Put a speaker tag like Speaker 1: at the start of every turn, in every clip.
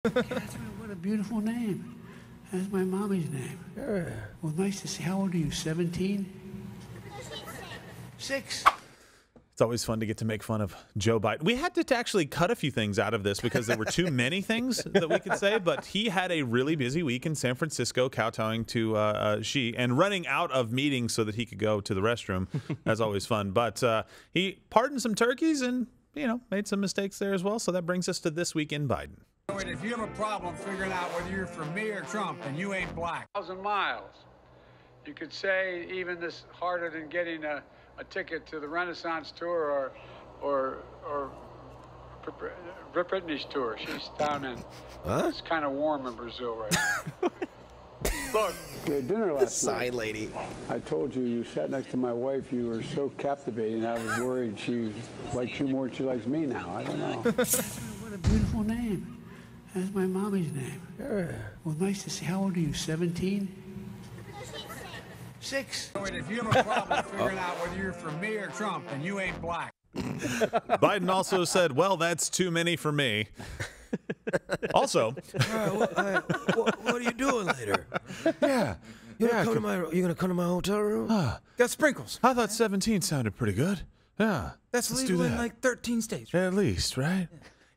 Speaker 1: Catherine, what a beautiful name. That's my mommy's name. Well, nice to see. How old are you, 17? 6.
Speaker 2: It's always fun to get to make fun of Joe Biden. We had to actually cut a few things out of this because there were too many things that we could say, but he had a really busy week in San Francisco kowtowing to Xi and running out of meetings so that he could go to the restroom. That's always fun. But he pardoned some turkeys and, you know, made some mistakes there as well. So that brings us to This Week in Biden.
Speaker 3: If you have a problem figuring out whether you're for me or Trump, then you ain't black.
Speaker 4: 1,000 miles. You could say even this harder than getting a ticket to the Renaissance tour or Britney's tour. She's down in. It's kind of warm in Brazil right now. Look.
Speaker 5: At dinner last night,
Speaker 6: Side lady.
Speaker 5: I told you, you sat next to my wife, you were so captivating, I was worried she liked you more than she likes me now. I don't know.
Speaker 1: What a beautiful name. That's my mommy's name. Well, nice to see. How old are you, 17? 6.
Speaker 3: If you have a problem figuring out whether you're for me or Trump, then you ain't black.
Speaker 2: Biden also said, well, that's too many for me. Also,
Speaker 6: What are you doing later?
Speaker 2: yeah.
Speaker 6: You gonna come to my hotel room?
Speaker 7: Got sprinkles.
Speaker 2: I thought 17 sounded pretty good. Yeah.
Speaker 7: That's
Speaker 2: let's
Speaker 7: legal
Speaker 2: do
Speaker 7: in
Speaker 2: that.
Speaker 7: like 13 states.
Speaker 2: At least, right?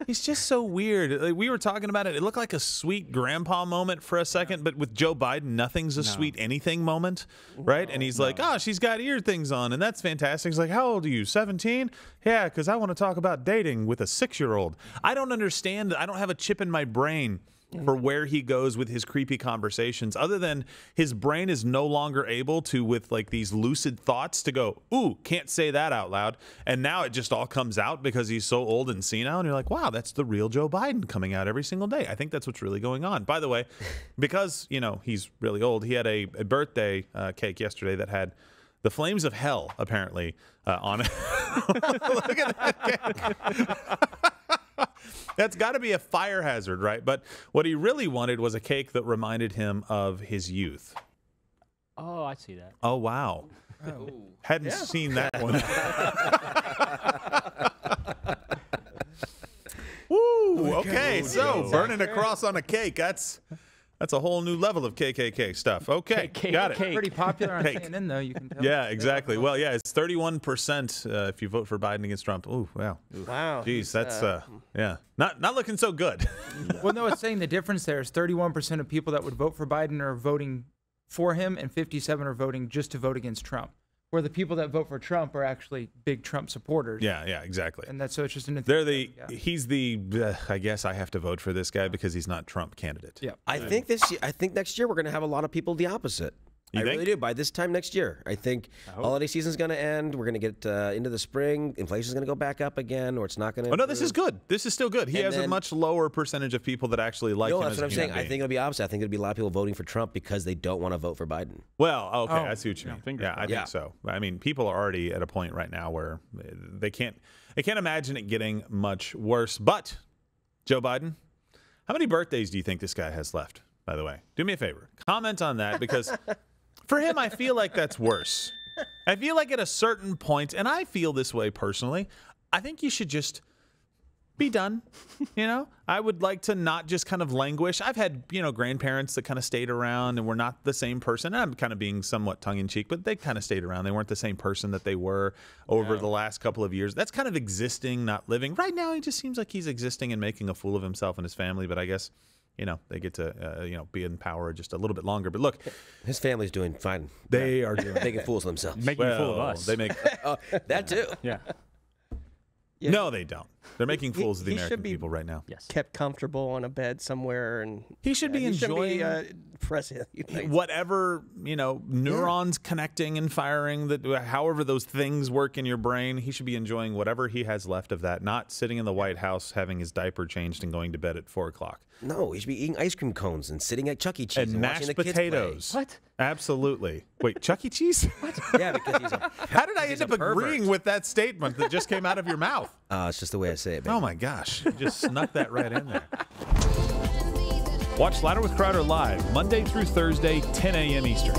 Speaker 2: He's just so weird. Like, we were talking about it. It looked like a sweet grandpa moment for a second, but with Joe Biden, nothing's a sweet anything moment, right? And he's like, oh, she's got ear things on, and that's fantastic. He's like, how old are you, 17? Yeah, because I want to talk about dating with a 6-year-old. I don't understand. I don't have a chip in my brain for where he goes with his creepy conversations, other than his brain is no longer able to, with like these lucid thoughts, to go, ooh, can't say that out loud. And now it just all comes out because he's so old and senile. And you're like, wow, that's the real Joe Biden coming out every single day. I think that's what's really going on. By the way, because, you know, he's really old, he had a birthday cake yesterday that had the flames of hell, apparently, on it. Look at that cake. That's got to be a fire hazard, right? But what he really wanted was a cake that reminded him of his youth.
Speaker 8: Oh, I see that.
Speaker 2: Oh, wow.
Speaker 7: Oh.
Speaker 2: Hadn't seen that one. Woo! Okay, so burning a cross on a cake, that's a whole new level of KKK stuff. Okay, got it.
Speaker 7: Pretty popular on
Speaker 2: Cake.
Speaker 7: CNN, though. You can tell.
Speaker 2: Yeah, exactly. Well, yeah, it's 31% if you vote for Biden against Trump. Ooh, wow.
Speaker 6: Wow.
Speaker 2: Jeez, that's yeah, not looking so good.
Speaker 7: Well, no, it's saying the difference there is 31% of people that would vote for Biden are voting for him, and 57 are voting just to vote against Trump. Where the people that vote for Trump are actually big Trump supporters.
Speaker 2: Yeah, exactly.
Speaker 7: And that's so it's just an.
Speaker 2: He's the. I guess I have to vote for this guy because he's not Trump candidate.
Speaker 7: Yeah.
Speaker 6: I think next year we're going to have a lot of people the opposite.
Speaker 2: You
Speaker 6: I
Speaker 2: think?
Speaker 6: really do. By this time next year, I think holiday season's going to end. We're going to get into the spring. Inflation's going to go back up again, or it's not going to.
Speaker 2: Oh no, this is good. This is still good. He has a much lower percentage of people that actually like him.
Speaker 6: That's
Speaker 2: as
Speaker 6: what I'm saying.
Speaker 2: being.
Speaker 6: I think it'll be opposite. I think there'll be a lot of people voting for Trump because they don't want to vote for Biden.
Speaker 2: Well, okay, I see what you mean.
Speaker 8: fingers
Speaker 2: Yeah, I think so. I mean, people are already at a point right now where they can't imagine it getting much worse. But Joe Biden, how many birthdays do you think this guy has left? By the way, do me a favor, comment on that, because for him, I feel like that's worse. I feel like at a certain point, and I feel this way personally, I think you should just be done. You know, I would like to not just kind of languish. I've had, grandparents that kind of stayed around and were not the same person. I'm kind of being somewhat tongue-in-cheek, but they kind of stayed around. They weren't the same person that they were over the last couple of years. That's kind of existing, not living. Right now, he just seems like he's existing and making a fool of himself and his family, but I guess they get to, be in power just a little bit longer. But look,
Speaker 6: his family's doing fine.
Speaker 2: They are doing
Speaker 6: making fools of themselves.
Speaker 8: Making a fool of us.
Speaker 2: They make
Speaker 6: that too.
Speaker 8: Yeah.
Speaker 2: No, they don't. They're making fools of the
Speaker 9: he
Speaker 2: American
Speaker 9: should be
Speaker 2: people right now.
Speaker 8: Yes.
Speaker 9: Kept comfortable on a bed somewhere, and
Speaker 2: he should be enjoying whatever neurons connecting and firing, that however those things work in your brain. He should be enjoying whatever he has left of that, not sitting in the White House having his diaper changed and going to bed at 4 o'clock.
Speaker 6: No, he should be eating ice cream cones and sitting at Chuck E. Cheese
Speaker 2: and
Speaker 6: watching
Speaker 2: mashed
Speaker 6: the
Speaker 2: potatoes.
Speaker 6: Kids play.
Speaker 8: What?
Speaker 2: Absolutely. Wait, Chuck E. Cheese?
Speaker 6: What? Yeah, because he's a.
Speaker 2: How did I end up agreeing with that statement that just came out of your mouth?
Speaker 6: It's just the way I say it, baby.
Speaker 2: Oh my gosh, you just snuck that right in there. Watch Louder with Crowder live Monday through Thursday, 10 a.m. Eastern.